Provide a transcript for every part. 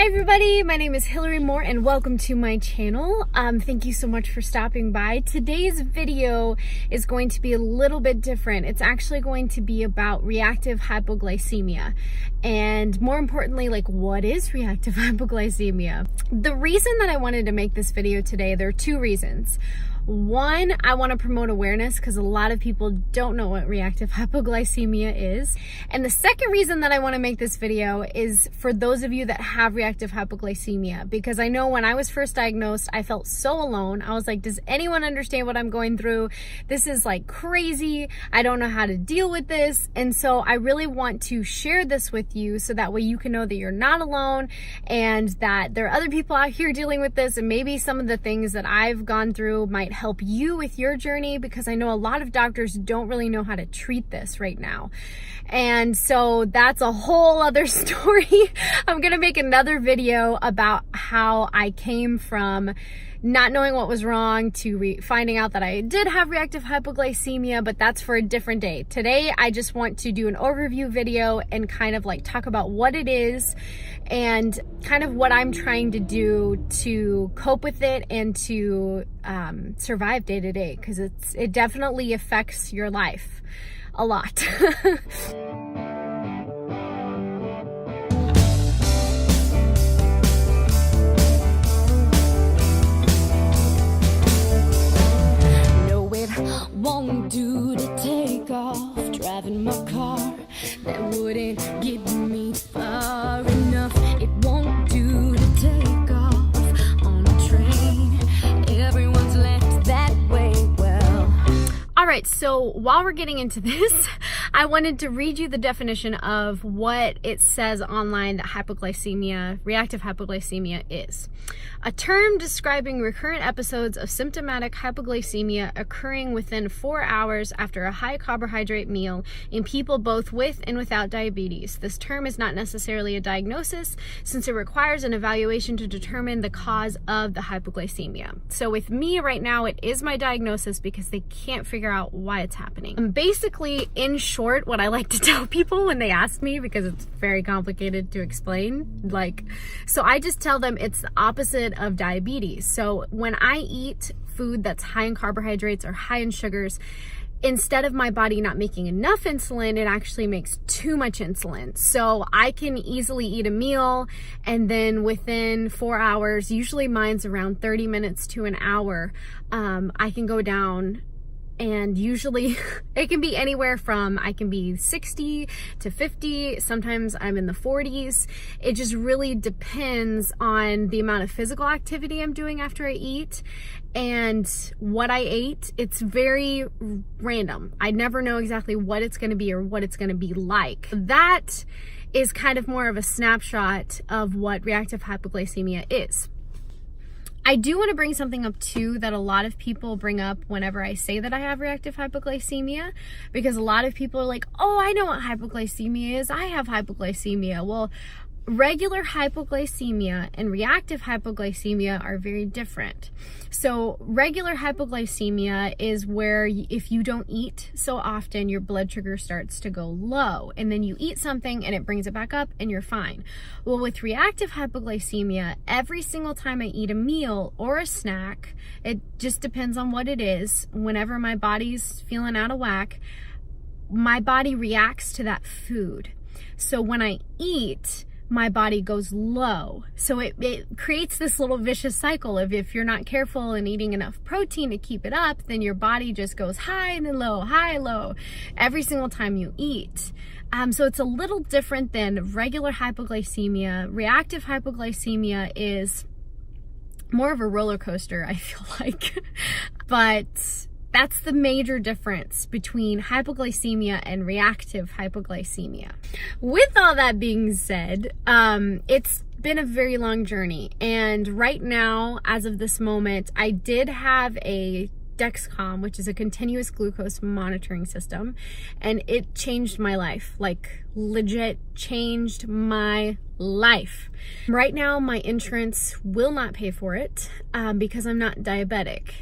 Hi everybody, my name is Hillary Moore and welcome to my channel. Thank you so much for stopping by. Today's video is going to be a little bit different. It's actually going to be about reactive hypoglycemia, and more importantly, like, what is reactive hypoglycemia? The reason that I wanted to make this video today, there are two reasons. One, I want to promote awareness because a lot of people don't know what reactive hypoglycemia is. And the second reason that I want to make this video is for those of you that have reactive hypoglycemia, because I know when I was first diagnosed, I felt so alone. I was like, does anyone understand what I'm going through? This is like crazy. I don't know how to deal with this. And so I really want to share this with you so that way you can know that you're not alone and that there are other people out here dealing with this, and maybe some of the things that I've gone through might help you with your journey, because I know a lot of doctors don't really know how to treat this right now. And so that's a whole other story. I'm gonna make another video about how I came from not knowing what was wrong to finding out that I did have reactive hypoglycemia, but that's for a different day. Today, I just want to do an overview video and kind of like talk about what it is and kind of what I'm trying to do to cope with it and to survive day to day, because it definitely affects your life a lot. Won't do to take off driving my car. That wouldn't get me far enough. It won't do to take off on a train. Everyone's left that way. Well, all right, so while we're getting into this, I wanted to read you the definition of what it says online that reactive hypoglycemia is. A term describing recurrent episodes of symptomatic hypoglycemia occurring within 4 hours after a high carbohydrate meal in people both with and without diabetes. This term is not necessarily a diagnosis, since it requires an evaluation to determine the cause of the hypoglycemia. So with me right now, it is my diagnosis because they can't figure out why it's happening. Basically, in short, what I like to tell people when they ask me, because it's very complicated to explain, so I just tell them it's the opposite of diabetes. So when I eat food that's high in carbohydrates or high in sugars, instead of my body not making enough insulin, it actually makes too much insulin. So I can easily eat a meal, and then within 4 hours, usually mine's around 30 minutes to an hour, I can go down. And usually it can be anywhere from, I can be 60 to 50. Sometimes I'm in the 40s. It just really depends on the amount of physical activity I'm doing after I eat and what I ate. It's very random. I never know exactly what it's going to be or what it's going to be like. That is kind of more of a snapshot of what reactive hypoglycemia is. I do want to bring something up too that a lot of people bring up whenever I say that I have reactive hypoglycemia, because a lot of people are like, oh, I know what hypoglycemia is. I have hypoglycemia. Well, regular hypoglycemia and reactive hypoglycemia are very different. So regular hypoglycemia is where if you don't eat so often, your blood sugar starts to go low, and then you eat something and it brings it back up and you're fine. Well, with reactive hypoglycemia, every single time I eat a meal or a snack, it just depends on what it is, whenever my body's feeling out of whack, my body reacts to that food. So when I eat, my body goes low. So it creates this little vicious cycle of, if you're not careful and eating enough protein to keep it up, then your body just goes high and then low, high, low, every single time you eat. So it's a little different than regular hypoglycemia. Reactive hypoglycemia is more of a roller coaster, I feel like. But that's the major difference between hypoglycemia and reactive hypoglycemia. With all that being said, it's been a very long journey. And right now, as of this moment, I did have a Dexcom, which is a continuous glucose monitoring system, and it changed my life, like legit changed my life. Right now, my insurance will not pay for it because I'm not diabetic,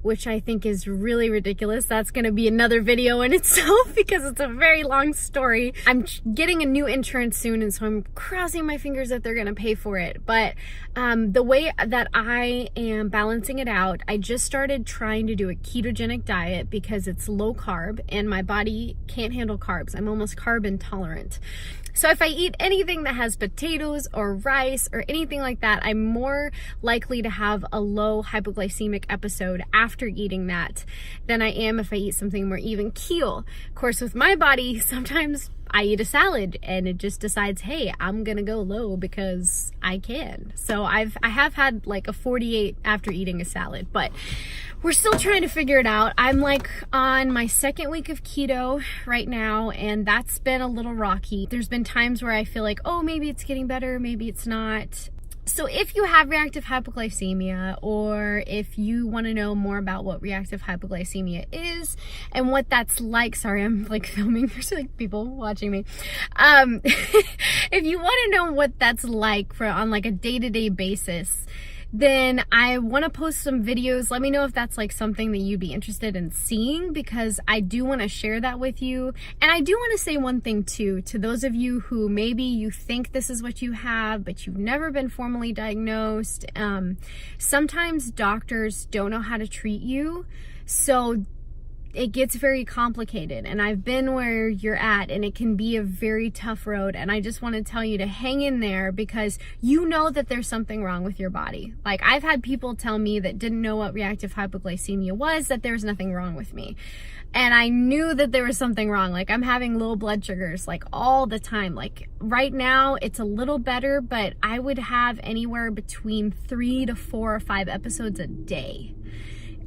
which I think is really ridiculous. That's going to be another video in itself because it's a very long story. I'm getting a new insurance soon, and so I'm crossing my fingers that they're going to pay for it. But the way that I am balancing it out, I just started trying to do a ketogenic diet because it's low carb and my body can't handle carbs. I'm almost carb intolerant. So if I eat anything that has potatoes or rice or anything like that, I'm more likely to have a low hypoglycemic episode after eating that than I am if I eat something more even keel. Of course, with my body, sometimes I eat a salad and it just decides, hey, I'm gonna go low because I can. So I have had like a 48 after eating a salad, but we're still trying to figure it out. I'm like on my second week of keto right now, and that's been a little rocky. There's been times where I feel like, oh, maybe it's getting better, maybe it's not. So if you have reactive hypoglycemia, or if you want to know more about what reactive hypoglycemia is and what that's like, sorry, I'm like filming, there's like people watching me. If you want to know what that's like on like a day-to-day basis, then I want to post some videos. Let me know if that's like something that you'd be interested in seeing, because I do want to share that with you. And I do want to say one thing too, to those of you who maybe you think this is what you have, but you've never been formally diagnosed. Sometimes doctors don't know how to treat you. So it gets very complicated, and I've been where you're at, and it can be a very tough road. And I just want to tell you to hang in there, because you know that there's something wrong with your body. Like, I've had people tell me that didn't know what reactive hypoglycemia was, that there's nothing wrong with me. And I knew that there was something wrong. Like, I'm having low blood sugars like all the time. Like right now it's a little better, but I would have anywhere between 3 to 4 or 5 episodes a day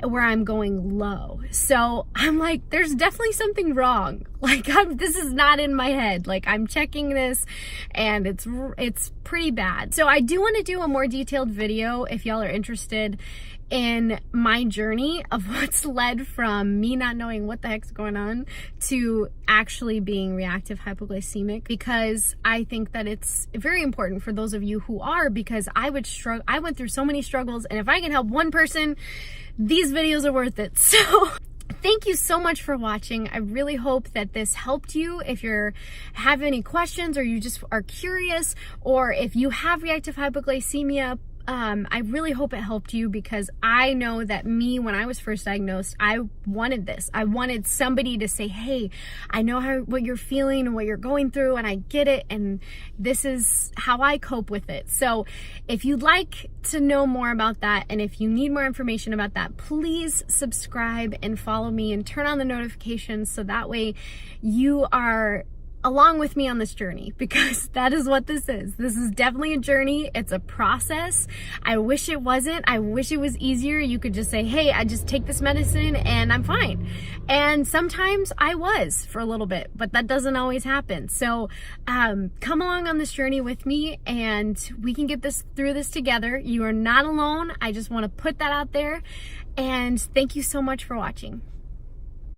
where I'm going low. So I'm like, there's definitely something wrong. Like, this is not in my head. Like, I'm checking this and it's pretty bad. So I do want to do a more detailed video if y'all are interested in my journey of what's led from me not knowing what the heck's going on to actually being reactive hypoglycemic, because I think that it's very important for those of you who are, because I went through so many struggles, and if I can help one person, these videos are worth it. So thank you so much for watching. I really hope that this helped you. If you have any questions, or you just are curious, or if you have reactive hypoglycemia, I really hope it helped you, because I know that when I was first diagnosed, I wanted this. I wanted somebody to say, hey, I know what you're feeling and what you're going through, and I get it, and this is how I cope with it. So if you'd like to know more about that, and if you need more information about that, please subscribe and follow me and turn on the notifications, so that way you are along with me on this journey, because that is what this is. This is definitely a journey. It's a process. I wish it wasn't. I wish it was easier. You could just say, hey, I just take this medicine and I'm fine. And sometimes I was for a little bit, but that doesn't always happen. So come along on this journey with me, and we can get through this together. You are not alone. I just want to put that out there. And thank you so much for watching.